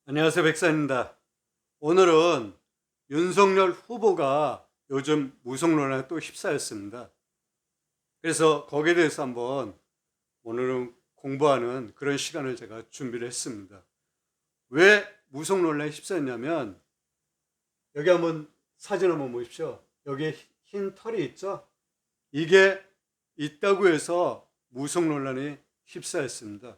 안녕하세요, 백사입니다. 오늘은 윤석열 후보가 요즘 무속 논란에 또 휩싸였습니다. 그래서 거기에 대해서 한번 오늘은 공부하는 그런 시간을 제가 준비를 했습니다. 왜 무속 논란에 휩싸였냐면, 여기 한번 사진 한번 보십시오. 여기에 흰 털이 있죠? 이게 있다고 해서 무속 논란에 휩싸였습니다.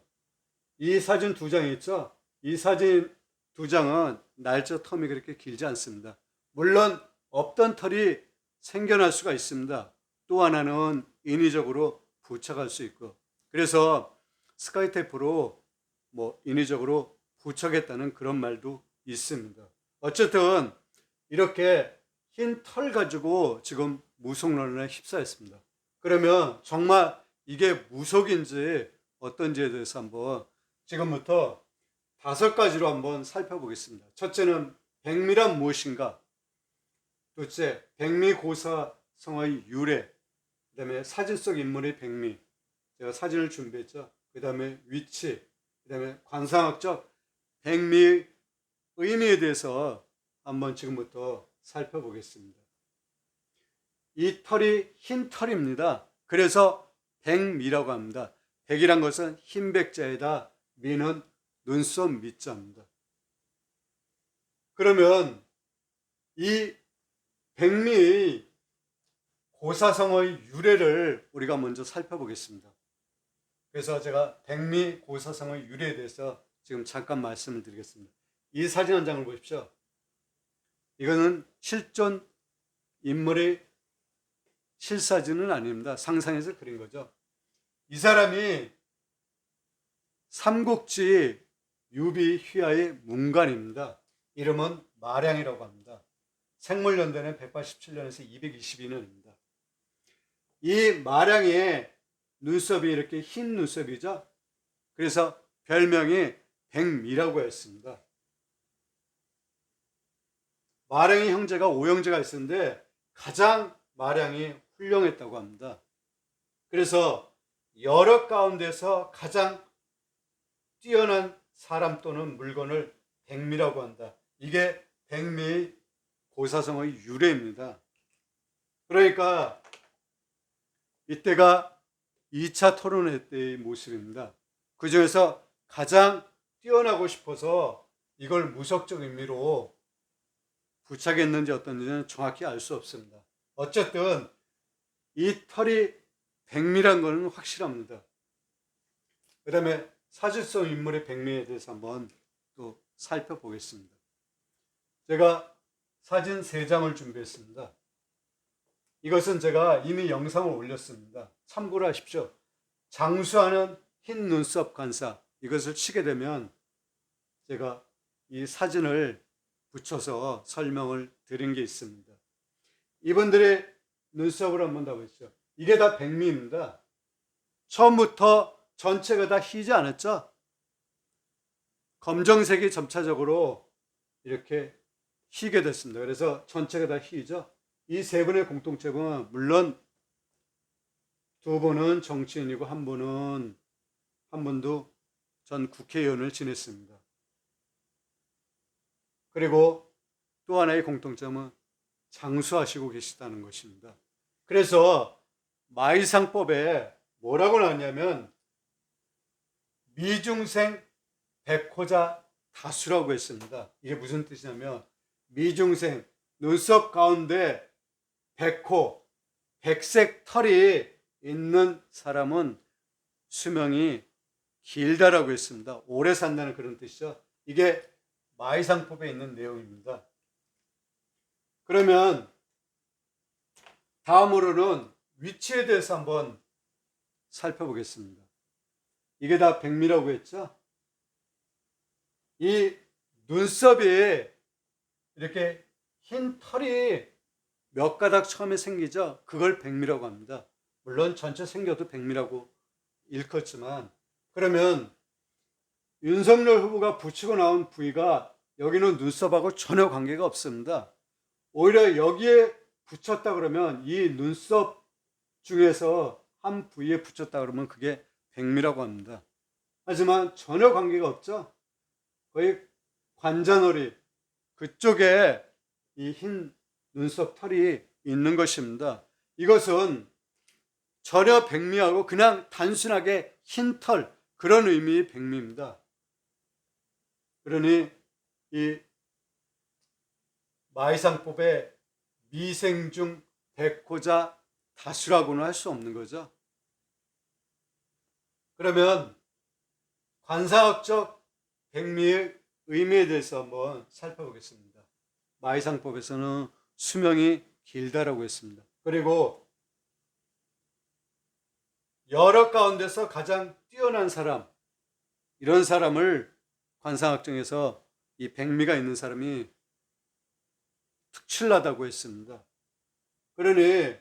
이 사진 두 장이 있죠? 이 사진 두 장은 날짜 텀이 그렇게 길지 않습니다. 물론 없던 털이 생겨날 수가 있습니다. 또 하나는 인위적으로 부착할 수 있고, 그래서 스카이 테이프로 인위적으로 부착했다는 그런 말도 있습니다. 어쨌든 이렇게 흰 털 가지고 지금 무속 논란에 휩싸였습니다. 그러면 정말 이게 무속인지 어떤지에 대해서 한번 지금부터 5가지로 한번 살펴보겠습니다. 첫째는 백미란 무엇인가? 둘째, 백미고사성의 유래. 그 다음에 사진 속 인물의 백미. 제가 사진을 준비했죠. 그 다음에 위치. 그 다음에 관상학적 백미의 의미에 대해서 한번 지금부터 살펴보겠습니다. 이 털이 흰 털입니다. 그래서 백미라고 합니다. 백이란 것은 흰 백자에다 미는 눈썹 미자입니다. 그러면 이 백미의 고사성의 유래를 우리가 먼저 살펴보겠습니다. 그래서 제가 백미 고사성의 유래에 대해서 지금 잠깐 말씀을 드리겠습니다. 이 사진 한 장을 보십시오. 이거는 실존 인물의 실사진은 아닙니다. 상상해서 그린 거죠. 이 사람이 삼국지 유비 휘하의 문관입니다. 이름은 마량이라고 합니다. 생물연대는 187년에서 222년입니다. 이 마량의 눈썹이 이렇게 흰 눈썹이죠. 그래서 별명이 백미라고 했습니다. 마량의 형제가 5형제가 있었는데 가장 마량이 훌륭했다고 합니다. 그래서 여러 가운데서 가장 뛰어난 사람 또는 물건을 백미라고 한다. 이게 백미의 고사성의 유래입니다. 그러니까 이때가 2차 토론회 때의 모습입니다. 그 중에서 가장 뛰어나고 싶어서 이걸 무속적 의미로 부착했는지 어떤지는 정확히 알 수 없습니다. 어쨌든 이 털이 백미란 것은 확실합니다. 그 다음에 사실성 인물의 백미에 대해서 한번 또 살펴보겠습니다. 제가 사진 3장을 준비했습니다. 이것은 제가 이미 영상을 올렸습니다. 참고를 하십시오. 장수하는 흰 눈썹 관사, 이것을 치게 되면 제가 이 사진을 붙여서 설명을 드린 게 있습니다. 이분들의 눈썹을 한번 다 보시죠. 이게 다 백미입니다. 처음부터 전체가 다 희지 않았죠? 검정색이 점차적으로 이렇게 희게 됐습니다. 그래서 전체가 다 희죠. 이 세 분의 공통점은 물론 두 분은 정치인이고 한 분도 전 국회의원을 지냈습니다. 그리고 또 하나의 공통점은 장수하시고 계시다는 것입니다. 그래서 마이상법에 뭐라고 나왔냐면 미중생 백호자 다수라고 했습니다. 이게 무슨 뜻이냐면 미중생, 눈썹 가운데 백호, 백색 털이 있는 사람은 수명이 길다라고 했습니다. 오래 산다는 그런 뜻이죠. 이게 마이상법에 있는 내용입니다. 그러면 다음으로는 위치에 대해서 한번 살펴보겠습니다. 이게 다 백미라고 했죠. 이 눈썹이 이렇게 흰 털이 몇 가닥 처음에 생기죠. 그걸 백미라고 합니다. 물론 전체 생겨도 백미라고 일컫지만, 그러면 윤석열 후보가 붙이고 나온 부위가 여기는 눈썹하고 전혀 관계가 없습니다. 오히려 여기에 붙였다 그러면 이 눈썹 중에서 한 부위에 붙였다 그러면 그게 백미라고 합니다. 하지만 전혀 관계가 없죠. 거의 관자놀이 그쪽에 이 흰 눈썹 털이 있는 것입니다. 이것은 전혀 백미하고 그냥 단순하게 흰 털, 그런 의미의 백미입니다. 그러니 이 마이상법의 미생 중 백호자 다수라고는 할 수 없는 거죠. 그러면 관상학적 백미의 의미에 대해서 한번 살펴보겠습니다. 마이상법에서는 수명이 길다라고 했습니다. 그리고 여러 가운데서 가장 뛰어난 사람, 이런 사람을 관상학적에서 이 백미가 있는 사람이 특출나다고 했습니다. 그러니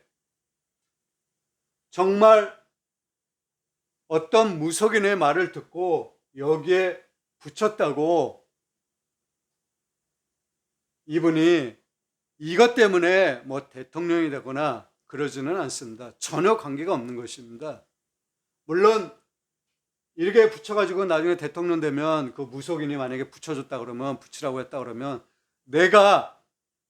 정말 어떤 무속인의 말을 듣고 여기에 붙였다고 이분이 이것 때문에 뭐 대통령이 되거나 그러지는 않습니다. 전혀 관계가 없는 것입니다. 물론 이렇게 붙여가지고 나중에 대통령 되면 그 무속인이 만약에 붙여줬다 그러면, 붙이라고 했다 그러면 내가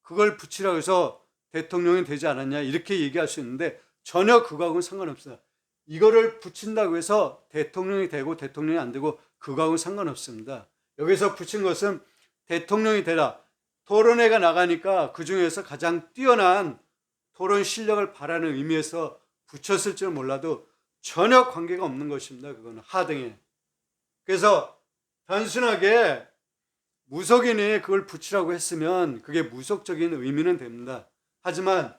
그걸 붙이라고 해서 대통령이 되지 않았냐 이렇게 얘기할 수 있는데 전혀 그거하고는 상관없어요. 이거를 붙인다고 해서 대통령이 되고 대통령이 안 되고 그거하고는 상관없습니다. 여기서 붙인 것은 대통령이 되라. 토론회가 나가니까 그 중에서 가장 뛰어난 토론 실력을 바라는 의미에서 붙였을지는 몰라도 전혀 관계가 없는 것입니다. 그거는 하등에. 그래서 단순하게 무속인이 그걸 붙이라고 했으면 그게 무속적인 의미는 됩니다. 하지만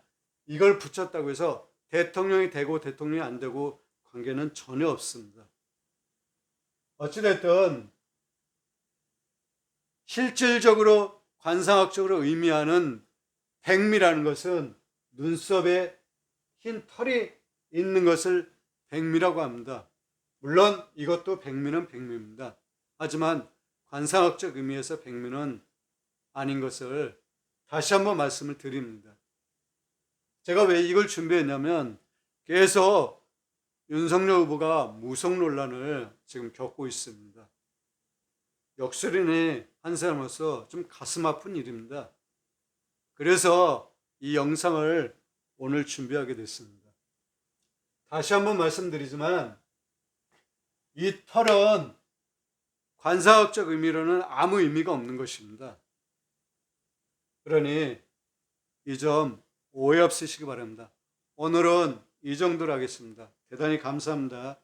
이걸 붙였다고 해서 대통령이 되고 대통령이 안 되고 관계는 전혀 없습니다. 어찌됐든 실질적으로 관상학적으로 의미하는 백미라는 것은 눈썹에 흰 털이 있는 것을 백미라고 합니다. 물론 이것도 백미는 백미입니다. 하지만 관상학적 의미에서 백미는 아닌 것을 다시 한번 말씀을 드립니다. 제가 왜 이걸 준비했냐면 계속 윤석열 후보가 무속 논란을 지금 겪고 있습니다. 역술인의 한 사람으로서 좀 가슴 아픈 일입니다. 그래서 이 영상을 오늘 준비하게 됐습니다. 다시 한번 말씀드리지만 이 털은 관상학적 의미로는 아무 의미가 없는 것입니다. 그러니 이 점 오해 없으시기 바랍니다. 오늘은 이 정도로 하겠습니다. 대단히 감사합니다.